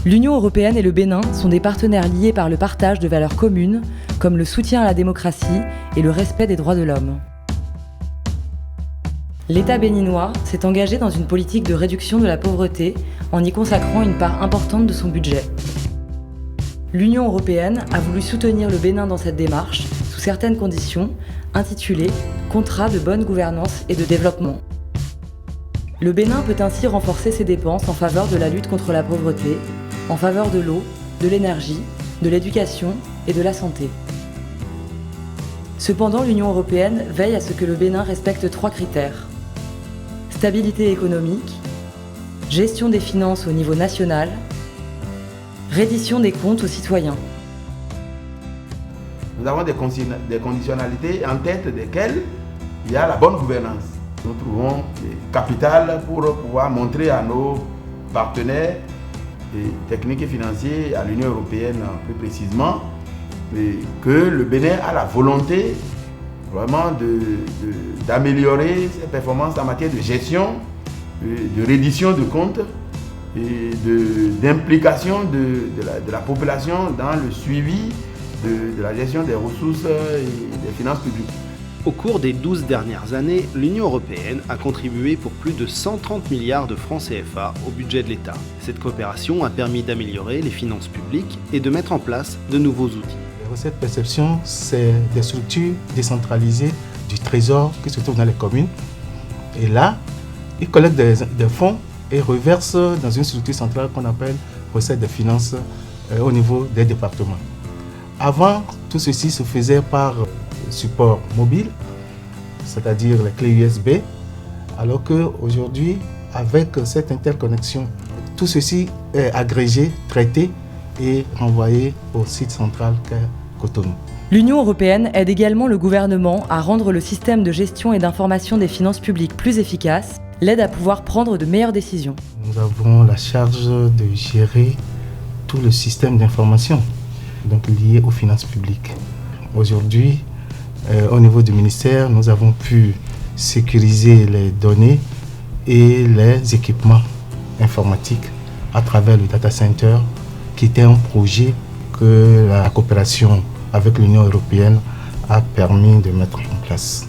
L'Union européenne et le Bénin sont des partenaires liés par le partage de valeurs communes, comme le soutien à la démocratie et le respect des droits de l'homme. L'État béninois s'est engagé dans une politique de réduction de la pauvreté en y consacrant une part importante de son budget. L'Union européenne a voulu soutenir le Bénin dans cette démarche, sous certaines conditions, intitulées « Contrat de bonne gouvernance et de développement ». Le Bénin peut ainsi renforcer ses dépenses en faveur de la lutte contre la pauvreté, en faveur de l'eau, de l'énergie, de l'éducation et de la santé. Cependant, l'Union européenne veille à ce que le Bénin respecte 3 critères. Stabilité économique, gestion des finances au niveau national, reddition des comptes aux citoyens. Nous avons des conditionnalités en tête desquelles il y a la bonne gouvernance. Nous trouvons des capitales pour pouvoir montrer à nos partenaires techniques et financiers, à l'Union européenne plus précisément, que le Bénin a la volonté vraiment d'améliorer ses performances en matière de gestion, de reddition de comptes et d'implication de la population dans le suivi de la gestion des ressources et des finances publiques. Au cours des 12 dernières années, l'Union européenne a contribué pour plus de 130 milliards de francs CFA au budget de l'État. Cette coopération a permis d'améliorer les finances publiques et de mettre en place de nouveaux outils. Les recettes perception, c'est des structures décentralisées du trésor qui se trouvent dans les communes. Et là, ils collectent des fonds et reversent dans une structure centrale qu'on appelle recettes de finances au niveau des départements. Avant, tout ceci se faisait par support mobile, c'est-à-dire les clés USB, alors qu'aujourd'hui, avec cette interconnexion, tout ceci est agrégé, traité et renvoyé au site central qu'est Cotonou. L'Union européenne aide également le gouvernement à rendre le système de gestion et d'information des finances publiques plus efficace, l'aide à pouvoir prendre de meilleures décisions. Nous avons la charge de gérer tout le système d'information donc lié aux finances publiques. Aujourd'hui, au niveau du ministère, nous avons pu sécuriser les données et les équipements informatiques à travers le data center, qui était un projet que la coopération avec l'Union européenne a permis de mettre en place.